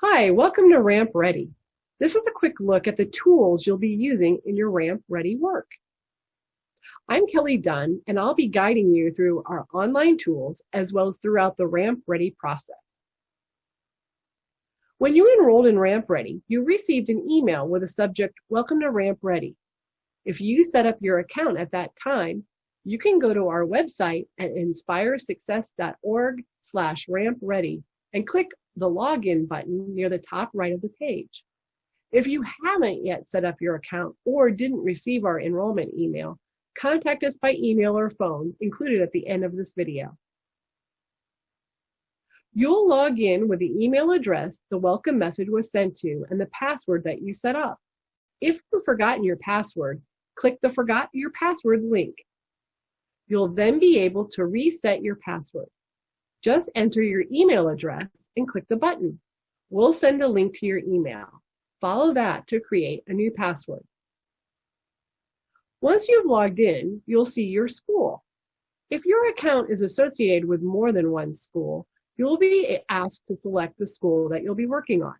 Hi, welcome to Ramp Ready. This is a quick look at the tools you'll be using in your Ramp Ready work. I'm Kelly Dunn, and I'll be guiding you through our online tools as well as throughout the Ramp Ready process. When you enrolled in Ramp Ready, you received an email with a subject, Welcome to Ramp Ready. If you set up your account at that time, you can go to our website at inspiresuccess.org/rampready and click the login button near the top right of the page. If you haven't yet set up your account or didn't receive our enrollment email, contact us by email or phone included at the end of this video. You'll log in with the email address the welcome message was sent to and the password that you set up. If you've forgotten your password, click the Forgot Your Password link. You'll then be able to reset your password. Just enter your email address and click the button. We'll send a link to your email. Follow that to create a new password. Once you've logged in, you'll see your school. If your account is associated with more than one school, you'll be asked to select the school that you'll be working on.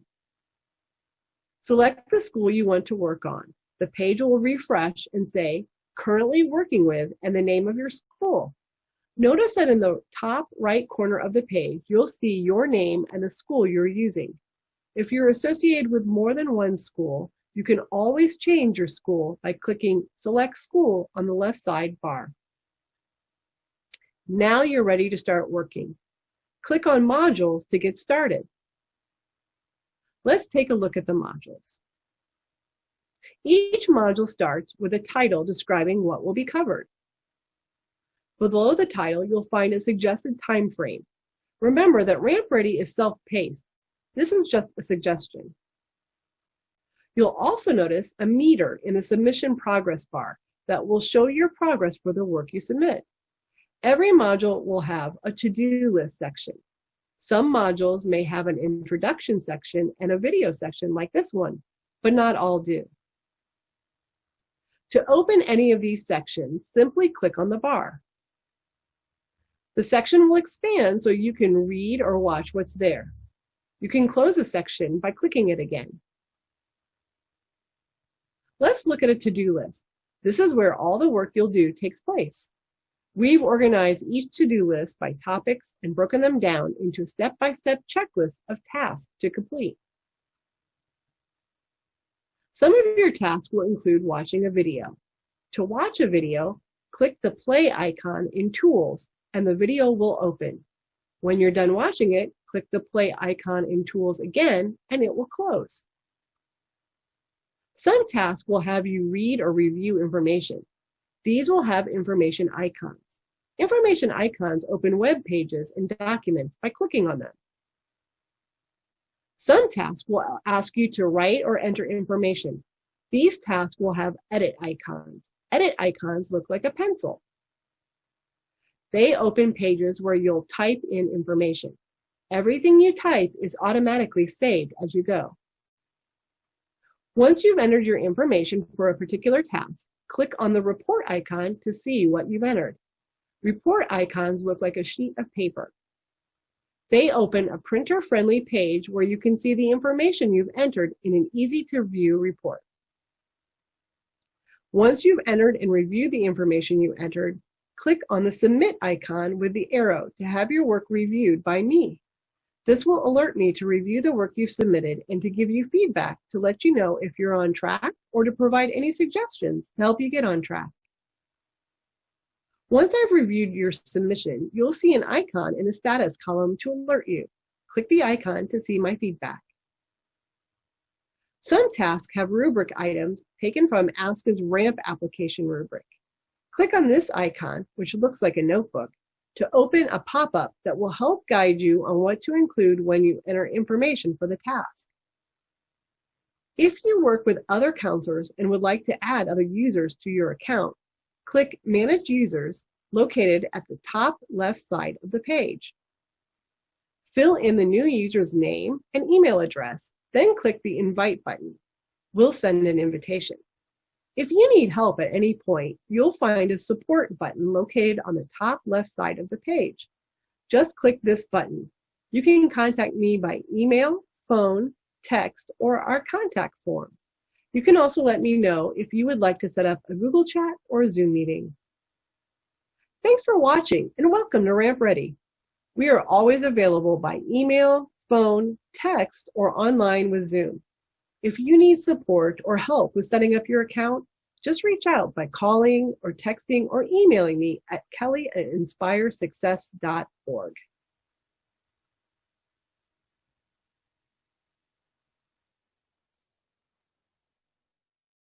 Select the school you want to work on. The page will refresh and say, currently working with, and the name of your school. Notice that in the top right corner of the page, you'll see your name and the school you're using. If you're associated with more than one school, you can always change your school by clicking Select School on the left side bar. Now you're ready to start working. Click on Modules to get started. Let's take a look at the modules. Each module starts with a title describing what will be covered. Below the title, you'll find a suggested time frame. Remember that Ramp Ready is self-paced. This is just a suggestion. You'll also notice a meter in the submission progress bar that will show your progress for the work you submit. Every module will have a to-do list section. Some modules may have an introduction section and a video section like this one, but not all do. To open any of these sections, simply click on the bar. The section will expand so you can read or watch what's there. You can close a section by clicking it again. Let's look at a to-do list. This is where all the work you'll do takes place. We've organized each to-do list by topics and broken them down into a step-by-step checklist of tasks to complete. Some of your tasks will include watching a video. To watch a video, click the play icon in Tools and the video will open. When you're done watching it, click the play icon in Tools again and it will close. Some tasks will have you read or review information. These will have information icons. Information icons open web pages and documents by clicking on them. Some tasks will ask you to write or enter information. These tasks will have edit icons. Edit icons look like a pencil. They open pages where you'll type in information. Everything you type is automatically saved as you go. Once you've entered your information for a particular task, click on the report icon to see what you've entered. Report icons look like a sheet of paper. They open a printer-friendly page where you can see the information you've entered in an easy-to-view report. Once you've entered and reviewed the information you entered, click on the Submit icon with the arrow to have your work reviewed by me. This will alert me to review the work you've submitted and to give you feedback to let you know if you're on track or to provide any suggestions to help you get on track. Once I've reviewed your submission, you'll see an icon in the status column to alert you. Click the icon to see my feedback. Some tasks have rubric items taken from ASCA's RAMP application rubric. Click on this icon, which looks like a notebook, to open a pop-up that will help guide you on what to include when you enter information for the task. If you work with other counselors and would like to add other users to your account, click Manage Users, located at the top left side of the page. Fill in the new user's name and email address, then click the Invite button. We'll send an invitation. If you need help at any point, you'll find a support button located on the top left side of the page. Just click this button. You can contact me by email, phone, text, or our contact form. You can also let me know if you would like to set up a Google Chat or a Zoom meeting. Thanks for watching and welcome to Ramp Ready. We are always available by email, phone, text, or online with Zoom. If you need support or help with setting up your account, just reach out by calling or texting or emailing me at kelly@inspiresuccess.org.